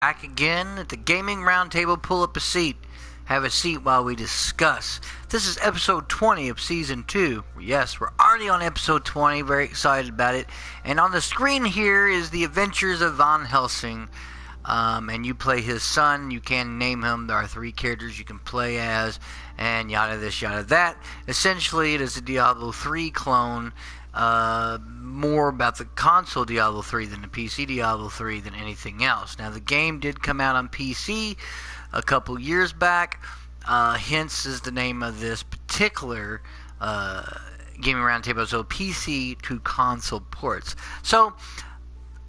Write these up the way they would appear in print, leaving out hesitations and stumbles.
Back again at the Gaming Roundtable. Pull up a seat. Have a seat while we discuss. This is episode 20 of season 2. Yes, we're already on episode 20. Very excited about it. And on the screen here is the Adventures of Van Helsing. And you play his son. You can name him. There are 3 characters you can play as. And yada this, yada that. Essentially, it is a Diablo 3 clone. More about the console Diablo 3 than the PC Diablo 3 than anything else. Now, the game did come out on PC a couple years back, hence is the name of this particular Gaming Roundtable, so PC to console ports. So,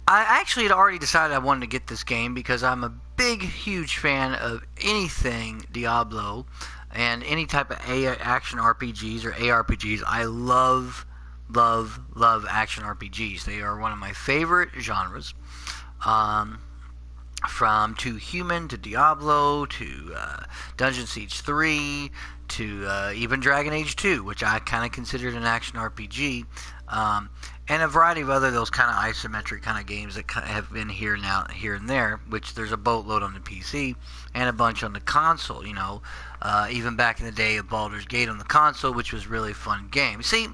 I actually had already decided I wanted to get this game because I'm a big, huge fan of anything Diablo and any type of action RPGs or ARPGs. I love action RPGs. They are one of my favorite genres. From To Human to Diablo to Dungeon Siege 3 to even Dragon Age 2, which I kind of considered an action RPG, and a variety of other those kind of isometric kind of games that have been here and there, which there's a boatload on the PC and a bunch on the console. Even back in the day of Baldur's Gate on the console, which was really a fun game. See.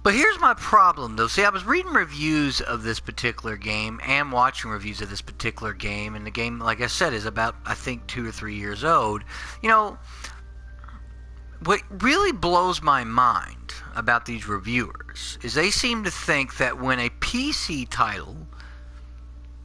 But here's my problem, though. See, I was reading reviews of this particular game and watching reviews of this particular game, and the game, like I said, is about, I think, 2 or 3 years old. What really blows my mind about these reviewers is they seem to think that when a PC title,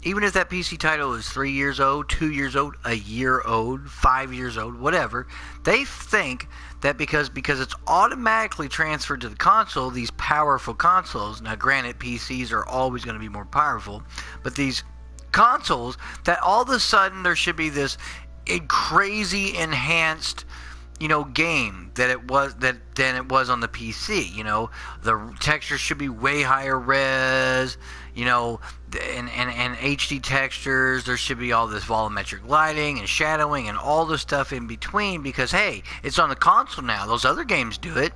even if that PC title is 3 years old, 2 years old, a year old, 5 years old, whatever, they think that because it's automatically transferred to the console, these powerful consoles, now granted PCs are always going to be more powerful, but these consoles, that all of a sudden there should be this crazy enhanced game than it was on the PC. The texture should be way higher res, and HD textures. There should be all this volumetric lighting and shadowing and all the stuff in between because, hey, it's on the console now. Those other games do it.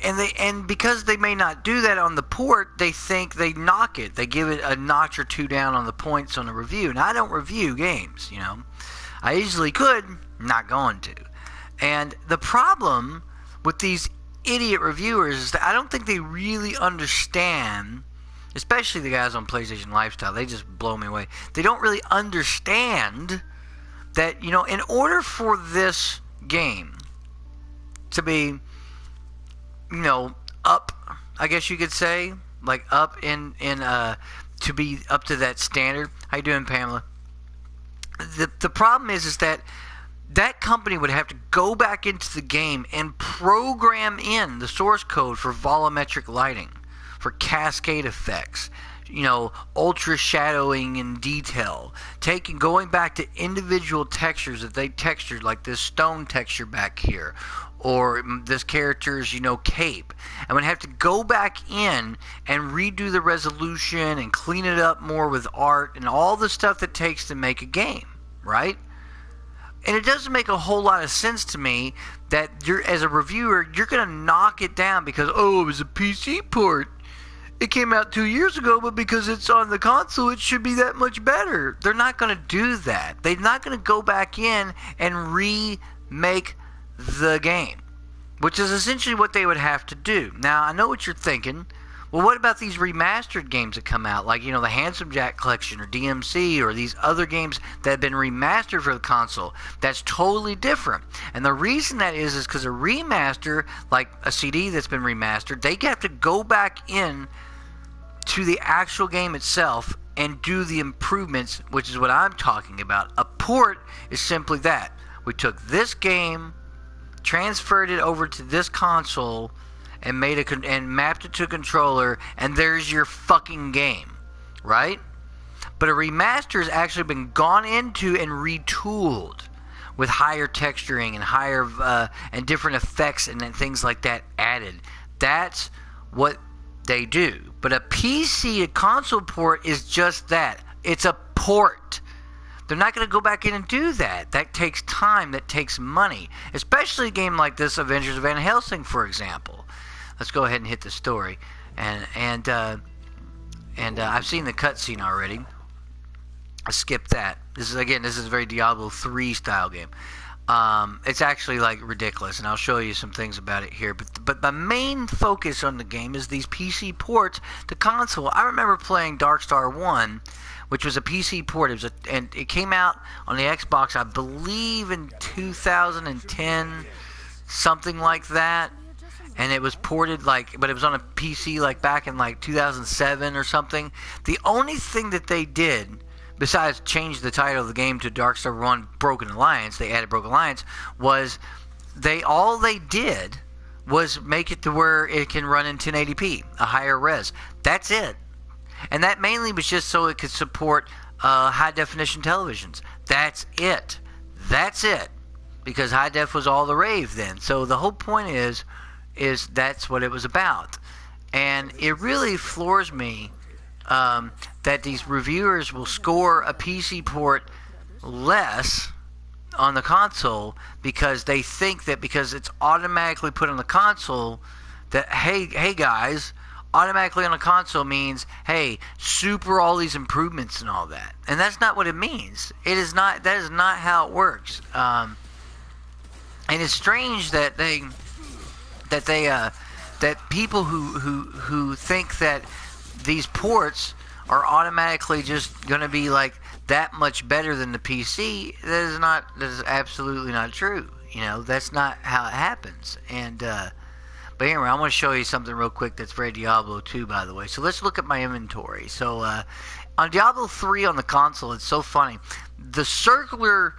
And because they may not do that on the port, they think they knock it. They give it a notch or 2 down on the points on the review. And I don't review games, I easily could, not going to. And the problem with these idiot reviewers is that I don't think they really understand, especially the guys on PlayStation Lifestyle. They just blow me away. They don't really understand that, in order for this game to be, up, I guess you could say, like up in to be up to that standard. How you doing, Pamela? The problem is that company would have to go back into the game and program in the source code for volumetric lighting, for cascade effects, ultra shadowing in detail, going back to individual textures that they textured, like this stone texture back here, or this character's, cape. And would have to go back in and redo the resolution and clean it up more with art and all the stuff that takes to make a game, right? And it doesn't make a whole lot of sense to me that as a reviewer, you're going to knock it down because, it was a PC port. It came out 2 years ago, but because it's on the console, it should be that much better. They're not going to do that. They're not going to go back in and remake the game, which is essentially what they would have to do. Now, I know what you're thinking. Well, what about these remastered games that come out, like, the Handsome Jack Collection or DMC or these other games that have been remastered for the console? That's totally different. And the reason that is because a remaster, like a CD that's been remastered, they have to go back in to the actual game itself and do the improvements, which is what I'm talking about. A port is simply that. We took this game, transferred it over to this console, and mapped it to a controller, and there's your fucking game, right? But a remaster has actually been gone into and retooled with higher texturing and higher and different effects and things like that added. That's what they do. But a PC, a console port, is just that. It's a port. They're not going to go back in and do that. That takes time. That takes money. Especially a game like this, Adventures of Van Helsing, for example. Let's go ahead and hit the story. And I've seen the cutscene already. I skipped that. This is a very Diablo 3 style game. It's actually like ridiculous, and I'll show you some things about it here. But my main focus on the game is these PC ports to console. I remember playing Darkstar 1, which was a PC port. And it came out on the Xbox, I believe, in 2010, something like that. And it was ported but it was on a PC like back in like 2007 or something. The only thing that they did, besides change the title of the game to Darkstar 1 Broken Alliance, they added Broken Alliance, was all they did was make it to where it can run in 1080p, a higher res. That's it. And that mainly was just so it could support high definition televisions. That's it. That's it. Because high def was all the rave then. So the whole point is that's what it was about. And it really floors me that these reviewers will score a PC port less on the console because they think that because it's automatically put on the console that hey guys, automatically on a console means hey, super all these improvements and all that. And that's not what it means. It is not. That is not how it works. And it's strange that people who think that these ports are automatically just going to be like that much better than the PC. That is absolutely not true. That's not how it happens. And but anyway, I want to show you something real quick that's very Diablo 2, by the way. So let's look at my inventory. So on Diablo 3 on the console, it's so funny. The circular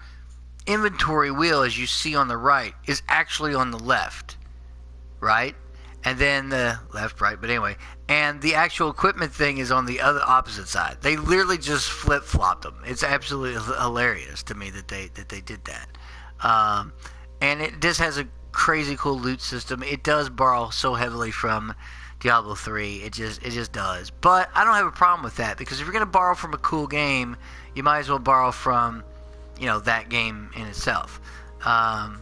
inventory wheel, as you see on the right, is actually on the left, right? And then the left, right, but anyway. And the actual equipment thing is on the opposite side. They literally just flip-flopped them. It's absolutely hilarious to me that they did that. And it just has a crazy cool loot system. It does borrow so heavily from Diablo 3. It just does. But I don't have a problem with that because if you're going to borrow from a cool game, you might as well borrow from, that game in itself. And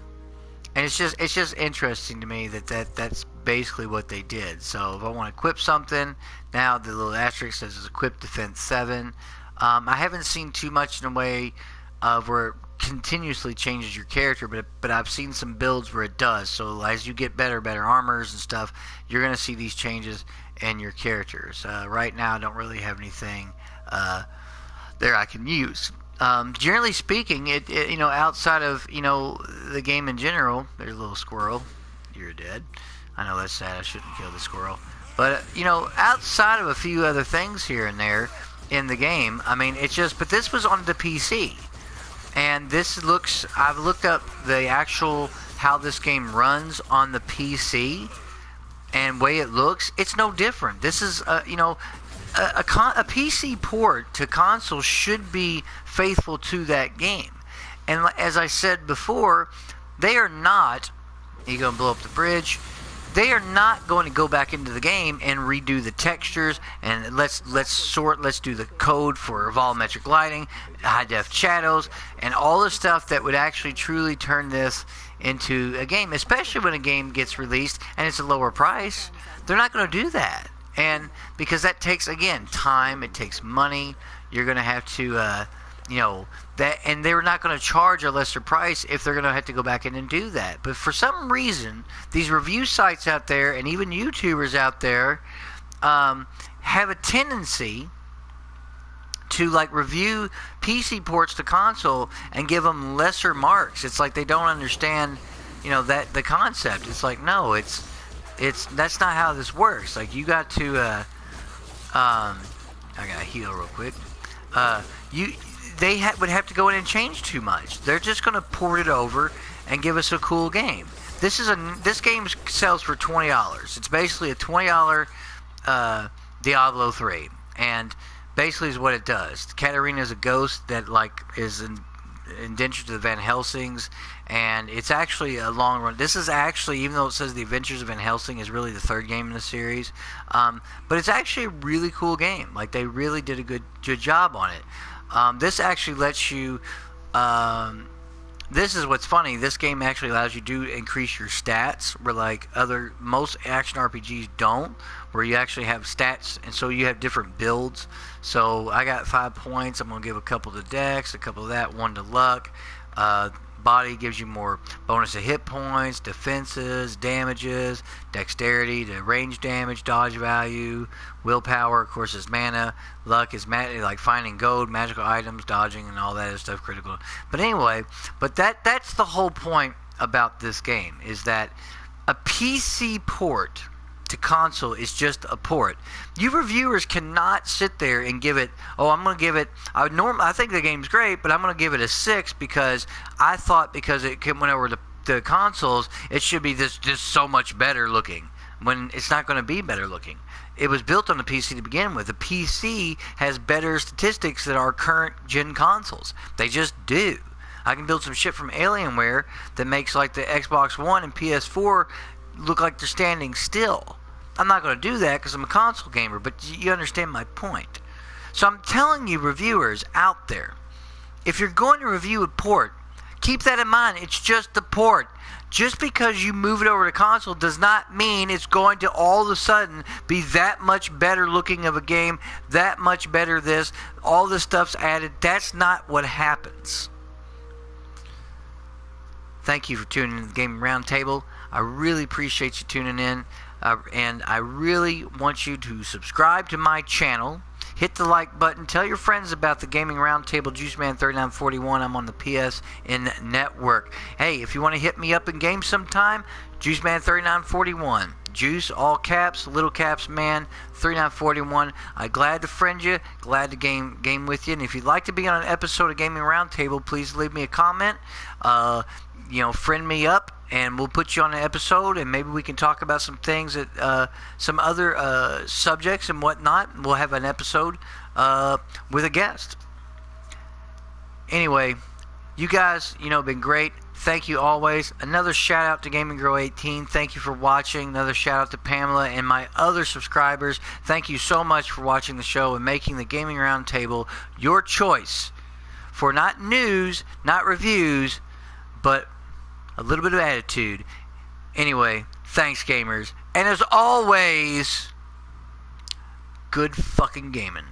it's just interesting to me that's basically what they did. So if I want to equip something, now the little asterisk says it's equip defense 7. I haven't seen too much in a way of where it continuously changes your character, but I've seen some builds where it does. So as you get better armors and stuff, you're going to see these changes in your characters. Right now I don't really have anything there I can use. Generally speaking, it outside of the game in general, there's a little squirrel. You're dead. I know that's sad. I shouldn't kill the squirrel. But outside of a few other things here and there in the game, I mean, it's just. But this was on the PC, and this looks. I've looked up the actual how this game runs on the PC, and way it looks. It's no different. This is a PC port to console should be faithful to that game. And as I said before, they are not, you're going to blow up the bridge, they are not going to go back into the game and redo the textures and let's do the code for volumetric lighting, high def shadows, and all the stuff that would actually truly turn this into a game, especially when a game gets released and it's a lower price. They're not going to do that. And because that takes, again, time, it takes money. You're going to have to, and they're not going to charge a lesser price if they're going to have to go back in and do that. But for some reason, these review sites out there and even YouTubers out there have a tendency to review PC ports to console and give them lesser marks. It's like they don't understand, that the concept. It's like, no, that's not how this works. Like, you got to I gotta heal real quick. They would have to go in and change too much. They're just gonna port it over and give us a cool game. This game sells for $20. It's basically a $20 Diablo 3, and basically is what it does. Katarina is a ghost that is indentured to the Van Helsings, and it's actually a long run. This is actually, even though it says The Adventures of Van Helsing is really the third game in the series, but it's actually a really cool game. They really did a good job on it. This actually lets you this is what's funny. This game actually allows you to increase your stats, where like most action RPGs don't, where you actually have stats, and so you have different builds. So I got 5 points. I'm gonna give a couple to Dex, a couple of that, 1 to Luck. Body gives you more bonus to hit points, defenses, damages, dexterity to range damage, dodge value, willpower, of course, is mana. Luck is like finding gold, magical items, dodging, and all that other stuff critical. But anyway, that's the whole point about this game, is that a PC port to console is just a port. You reviewers cannot sit there and give it, I'm going to give it, I think the game's great, but I'm going to give it a 6 because I thought because it went over to consoles, it should be just so much better looking, when it's not going to be better looking. It was built on the PC to begin with. The PC has better statistics than our current gen consoles. They just do. I can build some shit from Alienware that makes like the Xbox One and PS4 look like they're standing still. I'm not going to do that because I'm a console gamer, but you understand my point. So I'm telling you, reviewers out there, if you're going to review a port, keep that in mind. It's just a port. Just because you move it over to console does not mean it's going to all of a sudden be that much better looking of a game, that much better this, all this stuff's added. That's not what happens. Thank you for tuning in to the Gaming Roundtable. I really appreciate you tuning in. And I really want you to subscribe to my channel. Hit the like button. Tell your friends about the Gaming Roundtable, Juiceman3941. I'm on the PSN Network. Hey, if you want to hit me up in game sometime, Juiceman3941. Juice, all caps, little caps, man, 3941. I'm glad to friend you, glad to game with you. And if you'd like to be on an episode of Gaming Roundtable, please leave me a comment. Friend me up, and we'll put you on an episode, and maybe we can talk about some things that some other subjects and whatnot. We'll have an episode with a guest. Anyway, you guys, been great. Thank you always. Another shout out to Gaming Girl 18. Thank you for watching. Another shout out to Pamela and my other subscribers. Thank you so much for watching the show and making the Gaming Roundtable your choice for not news, not reviews, but a little bit of attitude. Anyway, thanks, gamers. And as always, good fucking gaming.